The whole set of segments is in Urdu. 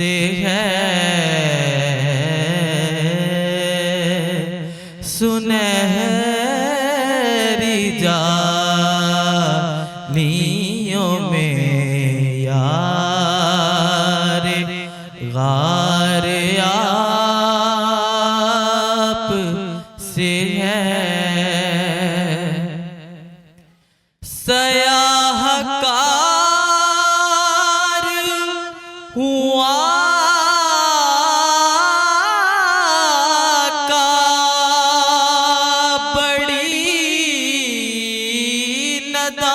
سے ہے سنہری جانیوں میں یار غار آپ سے ہے سیاہ کار ہوا کا بڑی ندامت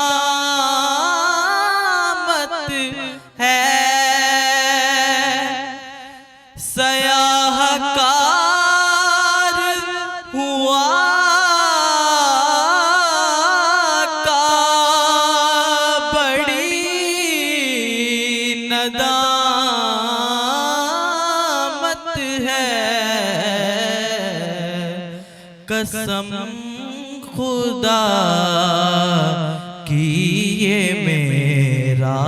ہے سیاہ کار ہوا کا بڑی ندامت ہے قسم خدا کی یہ میرا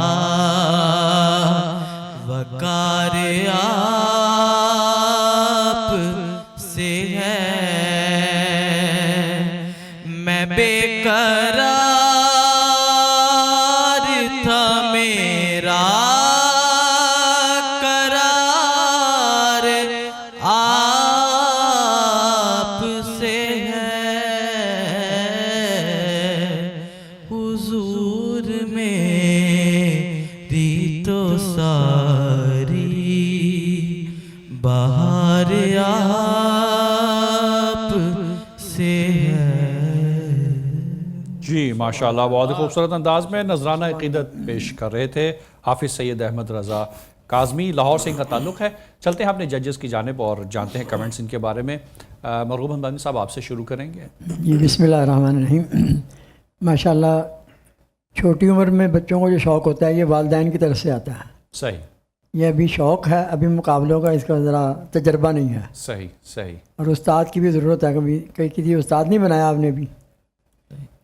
وقار آپ سے ہے میں بے قرار تھا میرا قرار آپ سے ہے حضور میری تو ساری بہار آپ سے ہے جی ماشاءاللہ، بہت خوبصورت انداز میں نذرانہ عقیدت پیش کر رہے تھے حافظ سید احمد رضا کاظمی، لاہور سے ان کا تعلق ہے۔ چلتے ہیں اپنے ججز کی جانب اور جانتے ہیں کمنٹس ان کے بارے میں۔ مرغوب حمدانی صاحب آپ سے شروع کریں گے۔ جی بسم اللہ الرحمن الرحیم۔ ماشاءاللہ چھوٹی عمر میں بچوں کو جو شوق ہوتا ہے یہ والدین کی طرف سے آتا ہے۔ صحیح یہ ابھی شوق ہے، ابھی مقابلوں کا اس کا ذرا تجربہ نہیں ہے، صحیح صحیح اور استاد کی بھی ضرورت ہے۔ کبھی کسی استاد نہیں بنایا آپ نے بھی؟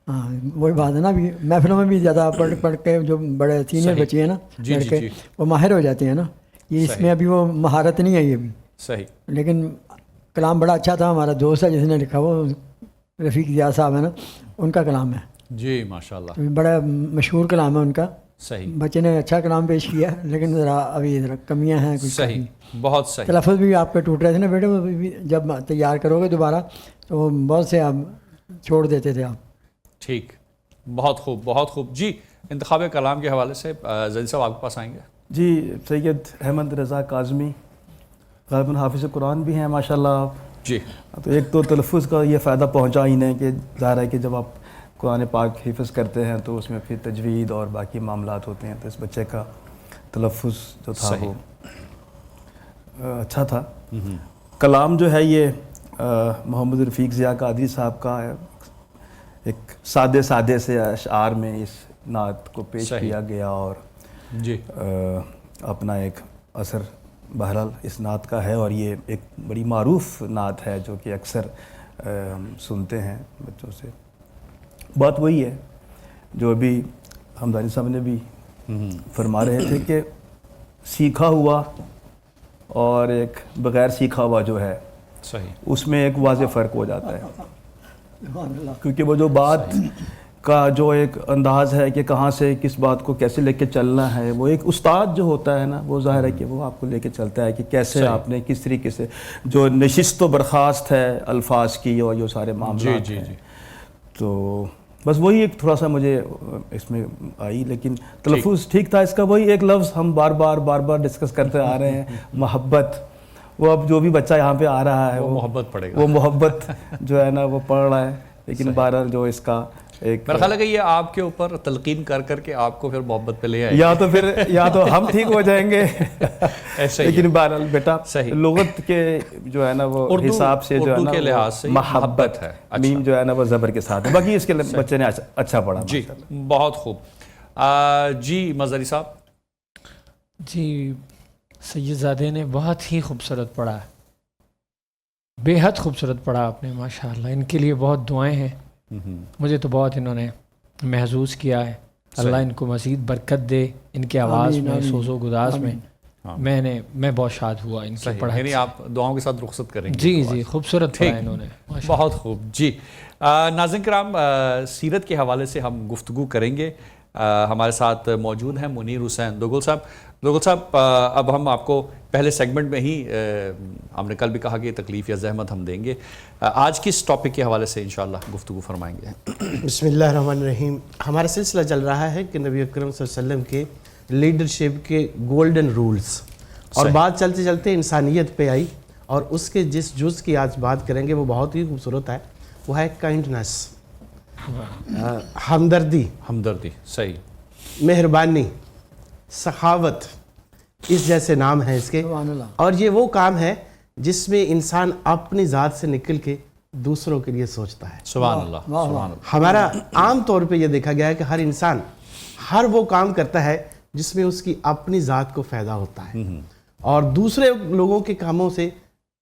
ہاں وہی بات ہے نا، ابھی محفلوں میں بھی زیادہ پڑھ پڑھ کے جو بڑے سینئر بچے ہیں نا جی لڑکے، جی وہ ماہر ہو جاتے ہیں نا۔ یہ اس میں ابھی وہ مہارت نہیں ہے یہ بھی، صحیح لیکن کلام بڑا اچھا تھا۔ ہمارا دوست ہے جس نے لکھا، وہ رفیق ضیاء صاحب ہے نا، ان کا کلام ہے، جی ماشاءاللہ بڑا مشہور کلام ہے ان کا۔ صحیح بچے نے اچھا کلام پیش کیا ہے، لیکن ذرا ابھی ذرا کمیاں ہیں کچھ۔ صحیح بہت صحیح تلفظ بھی آپ کے ٹوٹ رہے تھے نا بیٹے، وہ بھی جب تیار کرو گے دوبارہ تو وہ بہت سے آپ چھوڑ دیتے تھے آپ۔ ٹھیک، بہت خوب بہت خوب۔ جی انتخاب کلام کے حوالے سے زید صاحب آپ کے پاس آئیں گے۔ جی سید احمد رضا کاظمی غالباً حافظ قرآن بھی ہیں ماشاءاللہ۔ جی تو ایک تو تلفظ کا یہ فائدہ پہنچا ہی نہیں کہ ظاہر ہے کہ جب آپ قرآن پاک حفظ کرتے ہیں تو اس میں پھر تجوید اور باقی معاملات ہوتے ہیں، تو اس بچے کا تلفظ جو تھا صحیح وہ اچھا تھا۔ کلام جو ہے یہ محمد رفیق ضیاء قادری صاحب کا ہے، ایک سادے سے اشعار میں اس نعت کو پیش صحیح کیا گیا، اور جی اپنا ایک اثر بہرحال اس نعت کا ہے، اور یہ ایک بڑی معروف نعت ہے جو کہ اکثر ہم سنتے ہیں بچوں سے۔ بات وہی ہے جو ابھی حمدانی صاحب نے بھی فرما رہے تھے کہ سیکھا ہوا اور ایک بغیر سیکھا ہوا جو ہے صحیح اس میں ایک واضح فرق ہو جاتا ہے، کیونکہ وہ جو بات کا جو ایک انداز ہے کہ کہاں سے کس بات کو کیسے لے کے چلنا ہے، وہ ایک استاد جو ہوتا ہے نا، وہ ظاہر ہے کہ وہ آپ کو لے کے چلتا ہے کہ کیسے آپ نے کس طریقے سے جو نشست و برخاست ہے الفاظ کی اور جو سارے معاملات ہیں، تو بس وہی ایک تھوڑا سا مجھے اس میں آئی، لیکن تلفظ ٹھیک تھا اس کا۔ وہی ایک لفظ ہم بار بار ڈسکس کرتے آ رہے ہیں، محبت۔ وہ اب جو بھی بچہ یہاں پہ آ رہا ہے وہ محبت پڑے گا، وہ محبت جو ہے نا وہ پڑھ رہا ہے، لیکن بہرحال جو اس کا ایک میرا خیال ہے کہ یہ آپ کے اوپر تلقین کر کے آپ کو پھر محبت پہ لے آئے، یا تو ہم ٹھیک ہو جائیں گے ایسے ہی لیکن بہرحال بیٹا صحیح لغت کے جو ہے نا وہ حساب سے جو ہے اردو نا کے لحاظ سے محبت ہے، میم جو ہے نا وہ زبر کے ساتھ ہے، باقی اس کے بچے نے اچھا پڑھا۔ جی بہت خوب۔ جی مظہری صاحب۔ جی سید زادے نے بہت ہی خوبصورت پڑھا، بے حد خوبصورت پڑھا آپ نے ماشاءاللہ۔ ان کے لیے بہت دعائیں ہیں، مجھے تو بہت انہوں نے محظوظ کیا ہے۔ اللہ ان کو مزید برکت دے، ان کے آواز میں، سوز و گداز میں میں بہت شاد ہوا ان کی پڑھائی یعنی آپ دعاؤں کے ساتھ رخصت کریں گے؟ جی خوبصورت پڑھا انہوں نے. بہت خوب. جی ناظرین کرام، سیرت کے حوالے سے ہم گفتگو کریں گے. ہمارے ساتھ موجود ہیں منیر حسین دوگل صاحب. دوگل صاحب، اب ہم آپ کو پہلے سیگمنٹ میں ہی ہم نے کل بھی کہا کہ تکلیف یا زحمت ہم دیں گے. آج کس ٹاپک کے حوالے سے انشاءاللہ گفتگو فرمائیں گے؟ بسم اللہ الرحمن الرحیم. ہمارا سلسلہ چل رہا ہے کہ نبی اکرم صلی اللہ علیہ وسلم کے لیڈرشپ کے گولڈن رولز، اور بات چلتے چلتے انسانیت پہ آئی، اور اس کے جس جز کی آج بات کریں گے وہ بہت ہی خوبصورت ہے. وہ ہے کائنڈنس، ہمدردی، صحیح، مہربانی، سخاوت، اس جیسے نام ہیں اس کے. اور یہ وہ کام ہے جس میں انسان اپنی ذات سے نکل کے دوسروں کے لیے سوچتا ہے. سبحان اللہ، سبحان اللہ. ہمارا عام طور پہ یہ دیکھا گیا ہے کہ ہر انسان ہر وہ کام کرتا ہے جس میں اس کی اپنی ذات کو فائدہ ہوتا ہے، اور دوسرے لوگوں کے کاموں سے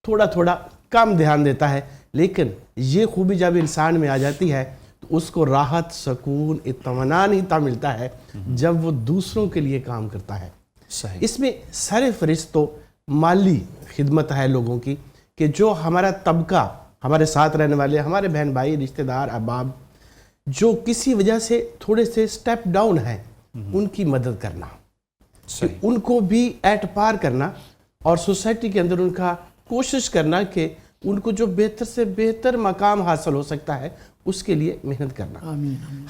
تھوڑا تھوڑا کم دھیان دیتا ہے. لیکن یہ خوبی جب انسان میں آ جاتی ہے تو اس کو راحت، سکون، اطمینان ہی ملتا ہے جب وہ دوسروں کے لیے کام کرتا ہے. صحیح. اس میں سر فہرست تو مالی خدمت ہے لوگوں کی، کہ جو ہمارا طبقہ، ہمارے ساتھ رہنے والے، ہمارے بہن بھائی، رشتہ دار، احباب، جو کسی وجہ سے تھوڑے سے سٹیپ ڈاؤن ہیں، ان کی مدد کرنا، ان کو بھی ایٹ پار کرنا، اور سوسائٹی کے اندر ان کا کوشش کرنا کہ ان کو جو بہتر سے بہتر مقام حاصل ہو سکتا ہے اس کے لیے محنت کرنا.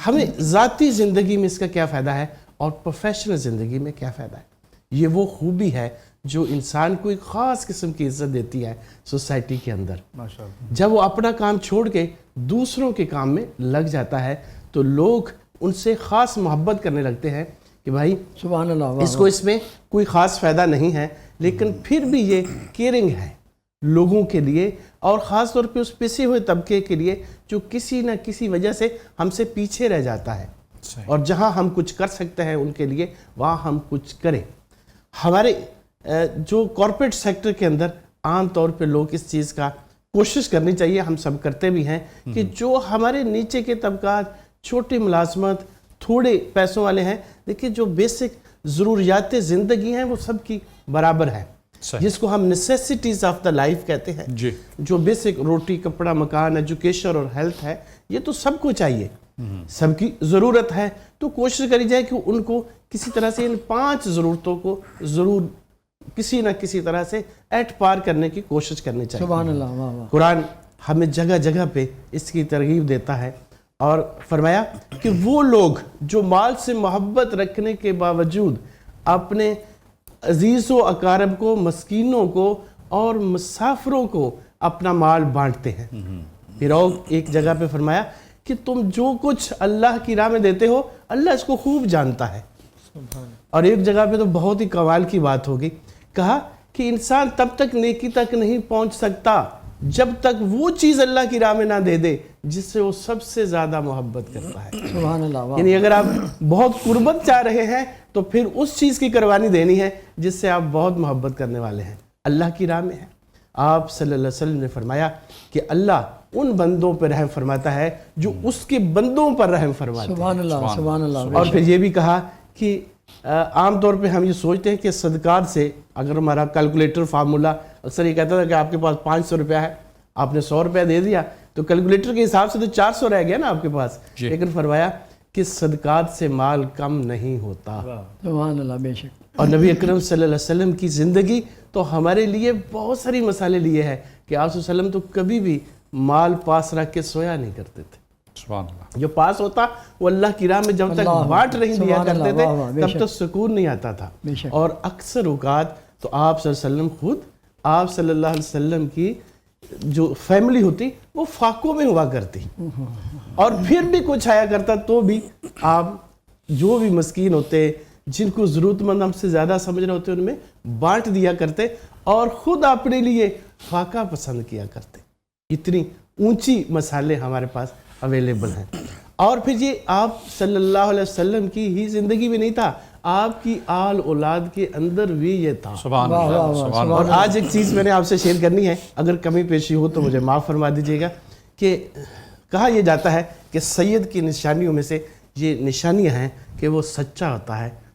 ہمیں ذاتی زندگی میں اس کا کیا فائدہ ہے اور پروفیشنل زندگی میں کیا فائدہ ہے، یہ وہ خوبی ہے جو انسان کو ایک خاص قسم کی عزت دیتی ہے سوسائٹی کے اندر. جب وہ اپنا کام چھوڑ کے دوسروں کے کام میں لگ جاتا ہے تو لوگ ان سے خاص محبت کرنے لگتے ہیں کہ بھائی سبحان اللہ، اس کو اس میں کوئی خاص فائدہ نہیں ہے، لیکن پھر بھی یہ کیئرنگ ہے لوگوں کے لیے، اور خاص طور پہ اس پسے ہوئے طبقے کے لیے جو کسی نہ کسی وجہ سے ہم سے پیچھے رہ جاتا ہے. اور جہاں ہم کچھ کر سکتے ہیں ان کے لیے وہاں ہم کچھ کریں. ہمارے جو کارپوریٹ سیکٹر کے اندر عام طور پہ لوگ اس چیز کا کوشش کرنی چاہیے، ہم سب کرتے بھی ہیں، کہ جو ہمارے نیچے کے طبقات، چھوٹی ملازمت، تھوڑے پیسوں والے ہیں، دیکھیں جو بیسک ضروریات زندگی ہیں وہ سب کی برابر ہے، جس کو ہم نیسیسٹیز آف دا لائف کہتے ہیں. جو بیسک روٹی، کپڑا، مکان، ایجوکیشن اور ہیلتھ ہے، یہ تو سب کو چاہیے، سب کی ضرورت ہے. تو کوشش کری جائے کہ ان کو کسی طرح سے ان 5 ضرورتوں کو ضرور کسی نہ کسی طرح سے ایٹ پار کرنے کی کوشش کرنی چاہیے. سبحان اللہ، واہ واہ. قرآن ہمیں جگہ جگہ پہ اس کی ترغیب دیتا ہے، اور فرمایا کہ وہ لوگ جو مال سے محبت رکھنے کے باوجود اپنے عزیز و اقارب کو، مسکینوں کو اور مسافروں کو اپنا مال بانٹتے ہیں. پھر اور ایک جگہ پہ فرمایا کہ تم جو کچھ اللہ کی راہ میں دیتے ہو اللہ اس کو خوب جانتا ہے. اور ایک جگہ پہ تو بہت ہی کمال کی بات ہوگی، کہا کہ انسان تب تک نیکی تک نہیں پہنچ سکتا جب تک وہ چیز اللہ کی راہ میں نہ دے دے جس سے وہ سب سے زیادہ محبت کرتا ہے. سبحان اللہ، واہ. یعنی اگر آپ بہت قربت چاہ رہے ہیں تو پھر اس چیز کی قربانی دینی ہے جس سے آپ بہت محبت کرنے والے ہیں، اللہ کی راہ میں ہے. آپ صلی اللہ علیہ وسلم نے فرمایا کہ اللہ ان بندوں پر رحم فرماتا ہے جو اس کے بندوں پر رحم فرماتے ہیں. سبحان اللہ، سبحان اللہ. اور پھر یہ بھی کہا کہ عام طور پہ ہم یہ سوچتے ہیں کہ صدقات سے، اگر ہمارا کیلکولیٹر فارمولہ اکثر یہ کہتا تھا کہ آپ کے پاس 500 روپیہ ہے، آپ نے 100 روپیہ دے دیا تو کیلکولیٹر کے حساب سے تو 400 رہ گیا نا آپ کے پاس. لیکن فرمایا کہ صدقات سے مال کم نہیں ہوتا. سبحان اللہ، بے شک. اور نبی اکرم صلی اللہ علیہ وسلم کی زندگی تو ہمارے لیے بہت ساری مثالیں لیے ہے کہ آپ صلی اللہ علیہ وسلم تو کبھی بھی مال پاس رکھ کے سویا نہیں کرتے تھے. سبحان اللہ. جو پاس ہوتا وہ اللہ کی راہ میں جب تک بانٹ نہیں دیا کرتے تھے تب تک سکون نہیں آتا تھا. اور اکثر اوقات تو آپ صلی اللہ علیہ وسلم خود، آپ صلی اللہ علیہ وسلم کی جو فیملی ہوتی وہ فاقوں میں ہوا کرتی، اور پھر بھی کچھ آیا کرتا تو بھی آپ جو بھی مسکین ہوتے، جن کو ضرورت مند ہم سے زیادہ سمجھ رہے ہوتے، ان میں بانٹ دیا کرتے اور خود اپنے لیے فاقہ پسند کیا کرتے. اتنی اونچی مثالیں ہمارے پاس اویلیبل ہیں. اور پھر یہ آپ صلی اللہ علیہ وسلم کی ہی زندگی میں نہیں تھا، آپ کی آل اولاد کے اندر بھی یہ تھا. سبحان اللہ، سبحان اللہ. اور آج ایک چیز میں نے آپ سے شیئر کرنی ہے، اگر کمی پیشی ہو تو مجھے معاف فرما دیجیے گا، کہ کہا یہ جاتا ہے کہ سید کی نشانیوں میں سے یہ نشانیاں ہیں کہ وہ سچا ہوتا ہے،